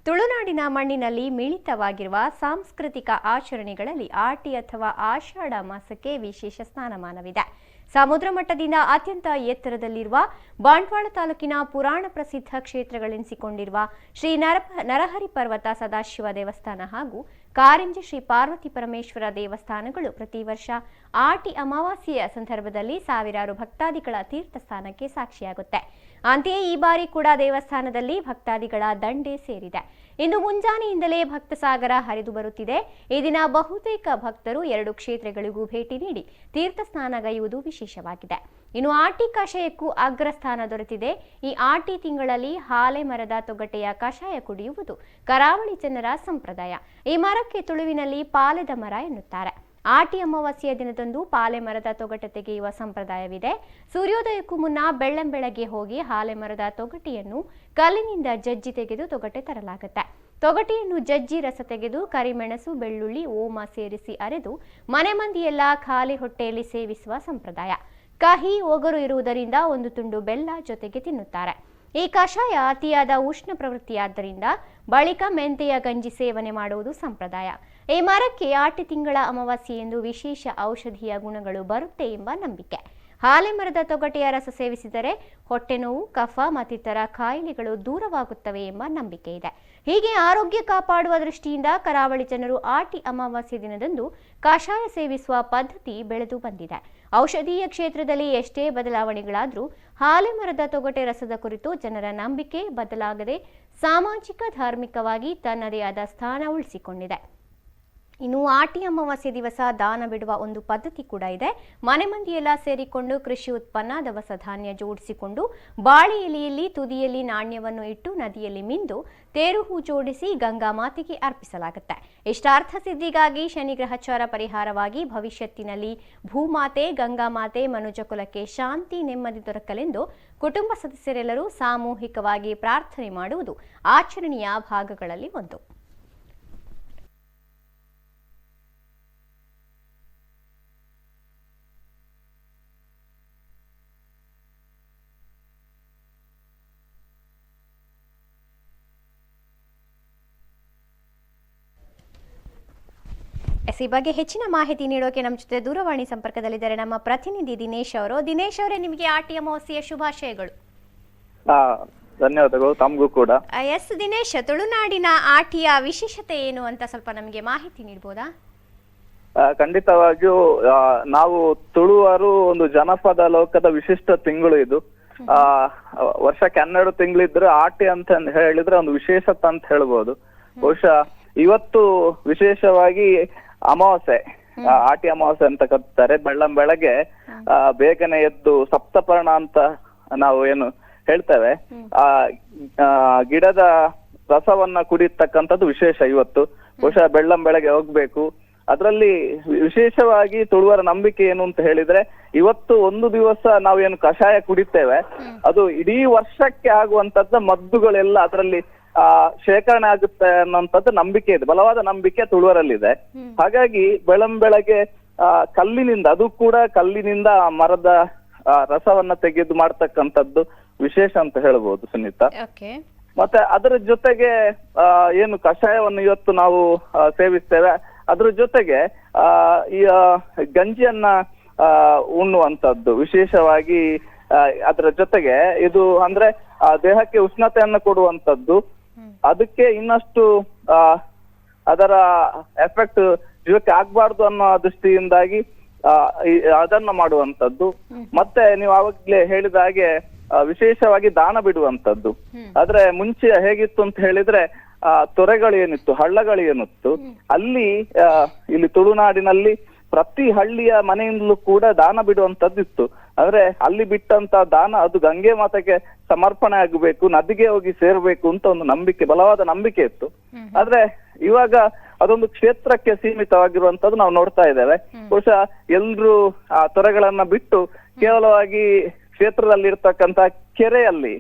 ತುಳುನಾಡಿನ ಮಣ್ಣಿನಲ್ಲಿ ಮಿಳಿತವಾಗಿರುವ ಸಾಂಸ್ಕೃತಿಕ ಆಚರಣೆಗಳಲ್ಲಿ ಆಟಿ ಅಥವಾ ಆಷಾಢ ಮಾಸಕ್ಕೆ ವಿಶೇಷ ಸ್ಥಾನಮಾನವಿದೆ. ಸಮುದ್ರ ಮಟ್ಟದಿಂದ ಅತ್ಯಂತ ಎತ್ತರದಲ್ಲಿರುವ ಬಂಟ್ವಾಳ ತಾಲೂಕಿನ ಪುರಾಣ ಪ್ರಸಿದ್ಧ ಕ್ಷೇತ್ರಗಳೆನಿಸಿಕೊಂಡಿರುವ ಶ್ರೀ ನರಹರಿ ಪರ್ವತ ಸದಾಶಿವ ದೇವಸ್ಥಾನ ಹಾಗೂ ಕಾರಂಜಿ ಶ್ರೀ ಪಾರ್ವತಿ ಪರಮೇಶ್ವರ ದೇವಸ್ಥಾನಗಳು ಪ್ರತಿ ವರ್ಷ ಆಟಿ ಅಮಾವಾಸ್ಯೆಯ ಸಂದರ್ಭದಲ್ಲಿ ಸಾವಿರಾರು ಭಕ್ತಾದಿಗಳ ತೀರ್ಥಸ್ಥಾನಕ್ಕೆ ಸಾಕ್ಷಿಯಾಗುತ್ತೆ. ಅಂತೆಯೇ ಈ ಬಾರಿ ಕೂಡ ದೇವಸ್ಥಾನದಲ್ಲಿ ಭಕ್ತಾದಿಗಳ ದಂಡೆ ಸೇರಿದೆ. ಇಂದು ಮುಂಜಾನೆಯಿಂದಲೇ ಭಕ್ತ ಸಾಗರ ಹರಿದು ಬರುತ್ತಿದೆ. ಈ ದಿನ ಬಹುತೇಕ ಭಕ್ತರು 2 ಕ್ಷೇತ್ರಗಳಿಗೂ ಭೇಟಿ ನೀಡಿ ತೀರ್ಥಸ್ನಾನಗೈಯುವುದು ವಿಶೇಷವಾಗಿದೆ. ಇನ್ನು ಆಟಿ ಕಷಾಯಕ್ಕೂ ಅಗ್ರಸ್ಥಾನ ದೊರೆತಿದೆ. ಈ ಆಟಿ ತಿಂಗಳಲ್ಲಿ ಹಾಲೆ ಮರದ ತೊಗಟೆಯ ಕಷಾಯ ಕುಡಿಯುವುದು ಕರಾವಳಿ ಜನರ ಸಂಪ್ರದಾಯ. ಈ ಮರಕ್ಕೆ ತುಳುವಿನಲ್ಲಿ ಪಾಲೆದ ಮರ ಎನ್ನುತ್ತಾರೆ. ಆಟಿ ಅಮಾವಾಸ್ಯೆಯ ದಿನದಂದು ಪಾಲೆ ಮರದ ತೊಗಟೆ ತೆಗೆಯುವ ಸಂಪ್ರದಾಯವಿದೆ. ಸೂರ್ಯೋದಯಕ್ಕೂ ಮುನ್ನ ಬೆಳ್ಳಂಬೆಳಗ್ಗೆ ಹೋಗಿ ಹಾಲೆ ಮರದ ತೊಗಟೆಯನ್ನು ಕಲ್ಲಿನಿಂದ ಜಜ್ಜಿ ತೆಗೆದು ತೊಗಟೆ ತರಲಾಗುತ್ತೆ. ತೊಗಟೆಯನ್ನು ಜಜ್ಜಿ ರಸ ತೆಗೆದು ಕರಿಮೆಣಸು, ಬೆಳ್ಳುಳ್ಳಿ, ಓಮ ಸೇರಿಸಿ ಅರೆದು ಮನೆ ಮಂದಿಯೆಲ್ಲ ಖಾಲಿ ಹೊಟ್ಟೆಯಲ್ಲಿ ಸೇವಿಸುವ ಸಂಪ್ರದಾಯ. ಕಹಿ ಒಗರು ಇರುವುದರಿಂದ ಒಂದು ತುಂಡು ಬೆಲ್ಲ ಜೊತೆಗೆ ತಿನ್ನುತ್ತಾರೆ. ಈ ಕಷಾಯ ಅತಿಯಾದ ಉಷ್ಣ ಪ್ರವೃತ್ತಿಯಾದ್ದರಿಂದ ಬಳಿಕ ಮೆಂತೆಯ ಗಂಜಿ ಸೇವನೆ ಮಾಡುವುದು ಸಂಪ್ರದಾಯ. ಈ ಮರಕ್ಕೆ ಆಟಿ ತಿಂಗಳ ಅಮಾವಾಸ್ಯೆ ಎಂದು ವಿಶೇಷ ಔಷಧೀಯ ಗುಣಗಳು ಬರುತ್ತೆ ಎಂಬ ನಂಬಿಕೆ. ಹಾಲೆ ಮರದ ತೊಗಟೆಯ ರಸ ಸೇವಿಸಿದರೆ ಹೊಟ್ಟೆ ನೋವು, ಕಫ ಮತ್ತಿತರ ಕಾಯಿಲೆಗಳು ದೂರವಾಗುತ್ತವೆ ಎಂಬ ನಂಬಿಕೆ ಇದೆ. ಹೀಗೆ ಆರೋಗ್ಯ ಕಾಪಾಡುವ ದೃಷ್ಟಿಯಿಂದ ಕರಾವಳಿ ಜನರು ಆಟಿ ಅಮಾವಾಸ್ಯೆ ದಿನದಂದು ಕಷಾಯ ಸೇವಿಸುವ ಪದ್ಧತಿ ಬೆಳೆದು ಬಂದಿದೆ. ಔಷಧೀಯ ಕ್ಷೇತ್ರದಲ್ಲಿ ಎಷ್ಟೇ ಬದಲಾವಣೆಗಳಾದರೂ ಹಾಲೆ ಮರದ ತೊಗಟೆ ರಸದ ಕುರಿತು ಜನರ ನಂಬಿಕೆ ಬದಲಾಗದೆ ಸಾಮಾಜಿಕ ಧಾರ್ಮಿಕವಾಗಿ ತನ್ನದೇ ಆದ ಸ್ಥಾನ ಉಳಿಸಿಕೊಂಡಿದೆ. ಇನ್ನು ಆಟಿ ಅಮಾವಾಸ್ಯೆ ದಿವಸ ದಾನ ಬಿಡುವ ಒಂದು ಪದ್ಧತಿ ಕೂಡ ಇದೆ. ಮನೆ ಮಂದಿಯೆಲ್ಲ ಸೇರಿಕೊಂಡು ಕೃಷಿ ಉತ್ಪನ್ನ, ದವಸ ಧಾನ್ಯ ಜೋಡಿಸಿಕೊಂಡು ಬಾಳೆ ಎಲೆಯಲ್ಲಿ ತುದಿಯಲ್ಲಿ ನಾಣ್ಯವನ್ನು ಇಟ್ಟು ನದಿಯಲ್ಲಿ ಮಿಂದು ತೇರು ಹೂ ಜೋಡಿಸಿ ಗಂಗಾ ಮಾತೆಗೆ ಅರ್ಪಿಸಲಾಗುತ್ತೆ. ಇಷ್ಟಾರ್ಥ ಸಿದ್ಧಿಗಾಗಿ ಶನಿ ಗ್ರಹಚಾರ ಪರಿಹಾರವಾಗಿ ಭವಿಷ್ಯತ್ತಿನಲ್ಲಿ ಭೂಮಾತೆ ಗಂಗಾ ಮಾತೆ ಮನುಜ ಕುಲಕ್ಕೆ ಶಾಂತಿ ನೆಮ್ಮದಿ ದೊರಕಲೆಂದು ಕುಟುಂಬ ಸದಸ್ಯರೆಲ್ಲರೂ ಸಾಮೂಹಿಕವಾಗಿ ಪ್ರಾರ್ಥನೆ ಮಾಡುವುದು ಆಚರಣೆಯ ಭಾಗಗಳಲ್ಲಿ ಒಂದು. ಈ ಬಗ್ಗೆ ಹೆಚ್ಚಿನ ಮಾಹಿತಿ ನೀಡೋಕೆ ನಮ್ಮ ಜೊತೆ ದೂರವಾಣಿ ಸಂಪರ್ಕದಲ್ಲಿದ್ದಾರೆ ನಮ್ಮ ಪ್ರತಿನಿಧಿ ದಿನೇಶ್ ಅವರು. ದಿನೇಶ್ ಅವರೇ, ನಿಮಗೆ ಆಟಿ ಅಮಾವಾಸ್ಯೆಯ ಶುಭಾಶಯಗಳು. ಧನ್ಯವಾದಗಳು. ತಮಗೂ ಕೂಡ. ಎಸ್ ದಿನೇಶ್, ತುಳುನಾಡಿನ ಆಟಿಯ ವಿಶೇಷತೆ ಏನು ಅಂತ ಸ್ವಲ್ಪ ನಮಗೆ ಮಾಹಿತಿ ನೀಡಬಹುದಾ? ಖಂಡಿತವಾಗಿಯೂ ನಾವು ತುಳುವರು ಒಂದು ಜನಪದ ಲೋಕದ ವಿಶಿಷ್ಟ ತಿಂಗಳು ಇದು. ವರ್ಷಕ್ಕೆ 12 ತಿಂಗಳಿದ್ರೆ ಆಟಿ ಅಂತ ಹೇಳಿದ್ರೆ ಒಂದು ವಿಶೇಷತೆ ಅಂತ ಹೇಳ್ಬೋದು. ಬಹುಶಃ ಇವತ್ತು ವಿಶೇಷವಾಗಿ ಅಮಾವಾಸ್ಯೆ, ಆಟಿ ಅಮಾವಾಸ್ಯೆ ಅಂತ ಕರೀತಾರೆ. ಬೆಳಗ್ಗೆ ಬೇಗನೆ ಎದ್ದು ಸಪ್ತಪರ್ಣ ಅಂತ ನಾವು ಏನು ಹೇಳ್ತೇವೆ, ಗಿಡದ ರಸವನ್ನ ಕುಡಿಯತಕ್ಕಂಥದ್ದು ವಿಶೇಷ ಇವತ್ತು. ಬಹುಶಃ ಬೆಳಗ್ಗೆ ಹೋಗ್ಬೇಕು. ಅದರಲ್ಲಿ ವಿಶೇಷವಾಗಿ ತುಳುವರ ನಂಬಿಕೆ ಏನು ಅಂತ ಹೇಳಿದ್ರೆ, ಇವತ್ತು ಒಂದು ದಿವಸ ನಾವೇನು ಕಷಾಯ ಕುಡಿತೇವೆ ಅದು ಇಡೀ ವರ್ಷಕ್ಕೆ ಆಗುವಂತದ್ದು ಮದ್ದುಗಳೆಲ್ಲ ಅದರಲ್ಲಿ ಶೇಖರಣೆ ಆಗುತ್ತೆ ಅನ್ನೋಂಥದ್ದು ನಂಬಿಕೆ ಇದೆ, ಬಲವಾದ ನಂಬಿಕೆ ತುಳುವರಲ್ಲಿದೆ. ಹಾಗಾಗಿ ಬೆಳಗ್ಗೆ ಕಲ್ಲಿನಿಂದ, ಅದು ಕೂಡ ಕಲ್ಲಿನಿಂದ ಮರದ ರಸವನ್ನ ತೆಗೆದು ಮಾಡ್ತಕ್ಕಂಥದ್ದು ವಿಶೇಷ ಅಂತ ಹೇಳ್ಬೋದು ಸುನೀತಾ. ಮತ್ತೆ ಅದರ ಜೊತೆಗೆ ಏನು ಕಷಾಯವನ್ನು ಇವತ್ತು ನಾವು ಸೇವಿಸ್ತೇವೆ, ಅದ್ರ ಜೊತೆಗೆ ಈ ಗಂಜಿಯನ್ನ ಉಣ್ಣುವಂಥದ್ದು ವಿಶೇಷವಾಗಿ. ಅದರ ಜೊತೆಗೆ ಇದು ಅಂದ್ರೆ ದೇಹಕ್ಕೆ ಉಷ್ಣತೆಯನ್ನು ಕೊಡುವಂಥದ್ದು, ಅದಕ್ಕೆ ಇನ್ನಷ್ಟು ಅದರ ಎಫೆಕ್ಟ್ ಜೀವಕ್ಕೆ ಆಗ್ಬಾರ್ದು ಅನ್ನೋ ದೃಷ್ಟಿಯಿಂದಾಗಿ ಅದನ್ನ ಮಾಡುವಂಥದ್ದು. ಮತ್ತೆ ನೀವು ಆವಾಗ್ಲೇ ಹೇಳಿದ ಹಾಗೆ ವಿಶೇಷವಾಗಿ ದಾನ ಬಿಡುವಂಥದ್ದು. ಆದ್ರೆ ಮುಂಚೆ ಹೇಗಿತ್ತು ಅಂತ ಹೇಳಿದ್ರೆ ತೊರೆಗಳೇನಿತ್ತು, ಹಳ್ಳಗಳೇನಿತ್ತು, ಇಲ್ಲಿ ತುಳುನಾಡಿನಲ್ಲಿ ಪ್ರತಿ ಹಳ್ಳಿಯ ಮನೆಯಿಂದಲೂ ಕೂಡ ದಾನ ಬಿಡುವಂತದ್ದು ಇತ್ತು. ಅಂದ್ರೆ ಅಲ್ಲಿ ಬಿಟ್ಟಂತ ದಾನ ಅದು ಗಂಗೆ ಮಾತೆಗೆ ಸಮರ್ಪಣೆ ಆಗಬೇಕು, ನದಿಗೆ ಹೋಗಿ ಸೇರ್ಬೇಕು ಅಂತ ಒಂದು ನಂಬಿಕೆ, ಬಲವಾದ ನಂಬಿಕೆ ಇತ್ತು. ಆದ್ರೆ ಇವಾಗ ಅದೊಂದು ಕ್ಷೇತ್ರಕ್ಕೆ ಸೀಮಿತವಾಗಿರುವಂತದ್ದು ನಾವು ನೋಡ್ತಾ ಇದ್ದೇವೆ. ಬಹುಶಃ ಎಲ್ರು ಆ ತೊರೆಗಳನ್ನ ಬಿಟ್ಟು ಕೇವಲವಾಗಿ ಕ್ಷೇತ್ರದಲ್ಲಿ ಇರ್ತಕ್ಕಂತ ಕೆರೆಯಲ್ಲಿ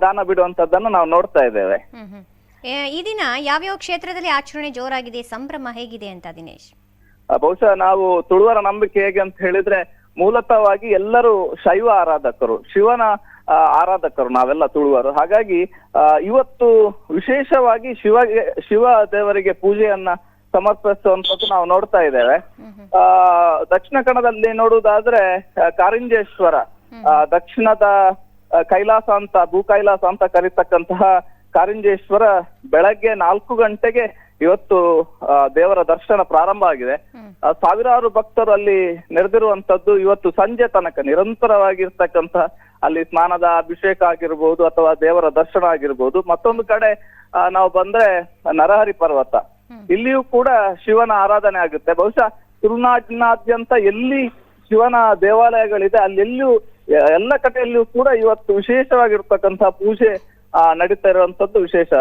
ದಾನ ಬಿಡುವಂತದ್ದನ್ನು ನಾವು ನೋಡ್ತಾ ಇದ್ದೇವೆ. ಈ ದಿನ ಯಾವ್ಯಾವ ಕ್ಷೇತ್ರದಲ್ಲಿ ಆಚರಣೆ ಜೋರಾಗಿದೆ, ಸಂಭ್ರಮ ಹೇಗಿದೆ ಅಂತ ದಿನೇಶ್? ಬಹುಶಃ ನಾವು ತುಳುವರ ನಂಬಿಕೆ ಹೇಗೆ ಅಂತ ಹೇಳಿದ್ರೆ, ಮೂಲತಃವಾಗಿ ಎಲ್ಲರೂ ಶೈವ ಆರಾಧಕರು. ಶಿವನ ಆರಾಧಕರು ನಾವೆಲ್ಲ ತುಳುವರು. ಹಾಗಾಗಿ ಇವತ್ತು ವಿಶೇಷವಾಗಿ ಶಿವ ದೇವರಿಗೆ ಪೂಜೆಯನ್ನ ಸಮರ್ಪಿಸುವಂತದ್ದು ನಾವು ನೋಡ್ತಾ ಇದ್ದೇವೆ. ದಕ್ಷಿಣ ಕನ್ನಡದಲ್ಲಿ ನೋಡುವುದಾದ್ರೆ ಕಾರಿಂಜೇಶ್ವರ, ದಕ್ಷಿಣದ ಕೈಲಾಸ ಅಂತ, ಭೂ ಕೈಲಾಸ ಅಂತ ಕರೀತಕ್ಕಂತಹ ಕಾರಿಂಜೇಶ್ವರ ಬೆಳಗ್ಗೆ 4 ಗಂಟೆಗೆ ಇವತ್ತು ದೇವರ ದರ್ಶನ ಪ್ರಾರಂಭ ಆಗಿದೆ. ಸಾವಿರಾರು ಭಕ್ತರು ಅಲ್ಲಿ ನೆರೆದಿರುವಂತದ್ದು. ಇವತ್ತು ಸಂಜೆ ತನಕ ನಿರಂತರವಾಗಿರ್ತಕ್ಕಂಥ ಅಲ್ಲಿ ಸ್ನಾನದ ಅಭಿಷೇಕ ಆಗಿರ್ಬೋದು ಅಥವಾ ದೇವರ ದರ್ಶನ ಆಗಿರ್ಬೋದು. ಮತ್ತೊಂದು ಕಡೆ ನಾವು ಬಂದ್ರೆ ನರಹರಿ ಪರ್ವತ, ಇಲ್ಲಿಯೂ ಕೂಡ ಶಿವನ ಆರಾಧನೆ ಆಗುತ್ತೆ. ಬಹುಶಃ ತುಳುನಾಡಿನಾದ್ಯಂತ ಎಲ್ಲಿ ಶಿವನ ದೇವಾಲಯಗಳಿದೆ ಅಲ್ಲೆಲ್ಲೂ ಎಲ್ಲ ಕಡೆಯಲ್ಲಿಯೂ ಕೂಡ ಇವತ್ತು ವಿಶೇಷವಾಗಿರ್ತಕ್ಕಂಥ ಪೂಜೆ ನಡೀತಾ ಇರುವಂತದ್ದು ವಿಶೇಷ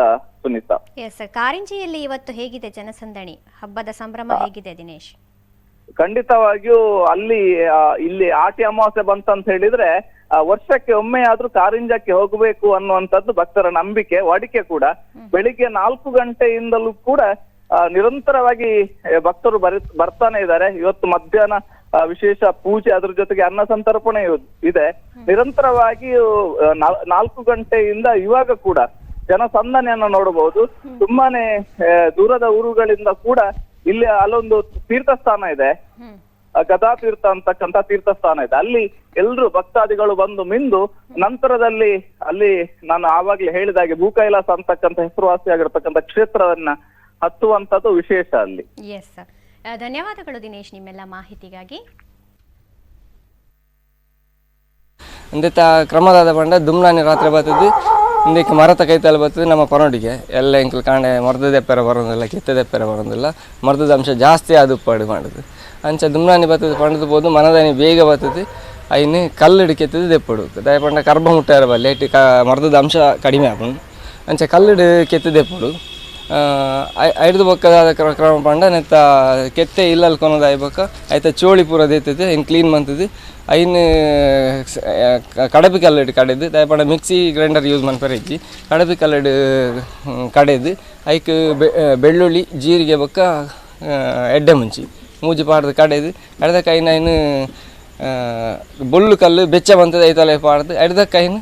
ಸುನೀತಾ. ಎಸ್, ಕಾರಿಂಜಿಯಲ್ಲಿ ಇವತ್ತು ಹೇಗಿದೆ ಜನಸಂದಣಿ, ಹಬ್ಬದ ಸಂಭ್ರಮ ಹೇಗಿದೆ ದಿನೇಶ್? ಖಂಡಿತವಾಗಿಯೂ ಇಲ್ಲಿ ಆಟಿ ಅಮಾವಾಸ್ಯೆ ಬಂತಂತ ಹೇಳಿದ್ರೆ ವರ್ಷಕ್ಕೆ ಒಮ್ಮೆ ಆದ್ರೂ ಕಾರಿಂಜಕ್ಕೆ ಹೋಗಬೇಕು ಅನ್ನುವಂಥದ್ದು ಭಕ್ತರ ನಂಬಿಕೆ, ವಾಡಿಕೆ ಕೂಡ. ಬೆಳಿಗ್ಗೆ 4 ಗಂಟೆಯಿಂದಲೂ ಕೂಡ ನಿರಂತರವಾಗಿ ಭಕ್ತರು ಬರ್ತಾನೆ ಇದ್ದಾರೆ. ಇವತ್ತು ಮಧ್ಯಾಹ್ನ ವಿಶೇಷ ಪೂಜೆ, ಅದ್ರ ಜೊತೆಗೆ ಅನ್ನ ಸಂತರ್ಪಣೆ ಇದೆ. ನಿರಂತರವಾಗಿ 4 ಗಂಟೆಯಿಂದ ಇವಾಗ ಕೂಡ ಜನಸಂದಣಿಯನ್ನು ನೋಡಬಹುದು. ತುಂಬಾನೇ ದೂರದ ಊರುಗಳಿಂದ ಕೂಡ ಇಲ್ಲಿ ಅಲ್ಲೊಂದು ತೀರ್ಥಸ್ಥಾನ ಇದೆ, ಗದಾ ತೀರ್ಥ ಅಂತಕ್ಕಂಥ ತೀರ್ಥಸ್ಥಾನ ಇದೆ. ಅಲ್ಲಿ ಎಲ್ರು ಭಕ್ತಾದಿಗಳು ಬಂದು ಮಿಂದು ನಂತರದಲ್ಲಿ ಅಲ್ಲಿ ನಾನು ಆವಾಗ್ಲೇ ಹೇಳಿದಾಗೆ ಭೂಕೈಲಾಸ ಅಂತಕ್ಕಂಥ ಹೆಸರುವಾಸಿಯಾಗಿರ್ತಕ್ಕಂಥ ಕ್ಷೇತ್ರವನ್ನ ಹತ್ತುವಂಥದ್ದು ವಿಶೇಷ ಅಲ್ಲಿ. ಎಸ್, ಧನ್ಯವಾದಗಳು ದಿನೇಶ್ ನಿಮ್ಮೆಲ್ಲ ಮಾಹಿತಿಗಾಗಿ. ಅಂದಿತ್ತ ಕ್ರಮದಾದ ಪಂಡ ದುಮ್ನಾನಿ ರಾತ್ರಿ ಬರ್ತದೆ, ಇಂದಕ್ಕೆ ಮರತ ಕೈತಲ್ಲಿ ಬರ್ತದೆ ನಮ್ಮ ಪನೋಡಿಗೆ ಎಲ್ಲ ಇಂಕಲ್ ಕಾಂಡೆ ಮರದದೆಪ್ಪೆರ ಬರೋದಿಲ್ಲ, ಕಿತ್ತದೆಪ್ಪೆರ ಬರೋದಿಲ್ಲ, ಮರದದ ಅಂಶ ಜಾಸ್ತಿ ಅದು ಉಪ್ಪಾಡು ಮಾಡೋದು. ಅಂಚ ದುಮ್ನಾನಿ ಬರ್ತದೆ ಪಂಡದು ಬೋದು ಮನದಾನಿ ಬೇಗ ಬರ್ತದೆ. ಐನು ಕಲ್ಲಿಡು ಕೆತ್ತದು ದೆಪ್ಪಡು ದಯಪಂಡ ಕರ್ಬ ಮುಟ್ಟಾರ ಬಲ್ಲೆ ಮರದದ ಅಂಶ ಕಡಿಮೆ ಆಪುಂಡು. ಅಂಚ ಕಲ್ಲಿಡು ಕೆತ್ತು ದೆಪ್ಪಡು ಐದು ಬೊಕ್ಕದಾದ ಕ್ರಮ ಪಂಡ ನೆತ್ತ ಕೆತ್ತೆ ಇಲ್ಲಲ್ಲಿ ಕೊನೋದು ಆಯ್ಬಕ್ಕ ಆಯ್ತಾ ಚೋಳಿ ಪೂರ ದೇತದೆ ಇನ್ನು ಕ್ಲೀನ್ ಮಂತದ್ದು. ಐನು ಕಡಪಿ ಕಲ್ಲಡು ಕಡೆದು ದಯಪಂಡ ಮಿಕ್ಸಿ ಗ್ರೈಂಡರ್ ಯೂಸ್ ಮನ್ಪರ ಇಜ್ಜಿ ಕಡಪಿ ಕಲ್ಲಡು ಕಡೆದು ಐಕ್ ಬೆಳ್ಳುಳ್ಳಿ ಜೀರಿಗೆ ಬೊಕ್ಕ ಎಡ್ಡೆ ಮುಂಚಿ ಮೂಜಿ ಪಾಡ್ದು ಕಡೆದು ಎಡ್ದಕ್ಕೆ ಐನು ಬೊಳ್ಳು ಕಲ್ಲು ಬೆಚ್ಚ ಬಂತದ್ದು ಐತಲೆ ಪಾಡ್ದು ಎಡ್ದಕ್ಕೆ ಐನು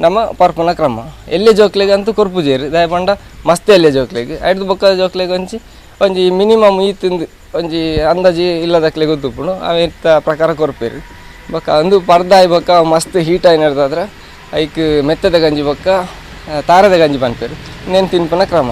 ನಮ್ಮ ಪರ್ಪುನ ಕ್ರಮ. ಎಲ್ಲೆ ಜೋಕ್ಲೆಗೆ ಅಂತೂ ಕೊರ್ಪುಜೇರಿ ದಯಪಂಡ ಮಸ್ತ್ ಎಲ್ಲೆ ಜೋಕ್ಲೆಗೆ ಐದು ಬೊಕ್ಕ ಜೋಕ್ಲೆಗೆ ಒಂಜಿ ಮಿನಿಮಮ್ ಈ ತಿಂದು ಒಂಜಿ ಅಂದಾಜಿ ಇಲ್ಲದಕ್ಲೆ ಗೊತ್ತುಪ್ಪುಡು ಅವಿತ್ತ ಪ್ರಕಾರ ಕೊರ್ಪೇರಿ ಬೊಕ್ಕ ಅಂದು ಪರ್ದಾಯಿ ಬೊಕ್ಕ ಮಸ್ತ್ ಹೀಟ್ ಆಗಿ ನಡೆದಾದ್ರೆ ಐಕ್ ಮೆತ್ತದ ಗಂಜಿ ಬೊಕ್ಕ ತಾರದ ಗಂಜಿ ಪನ್ಪೇರು ಇನ್ನೇನು ತಿನ್ಪನ ಕ್ರಮ.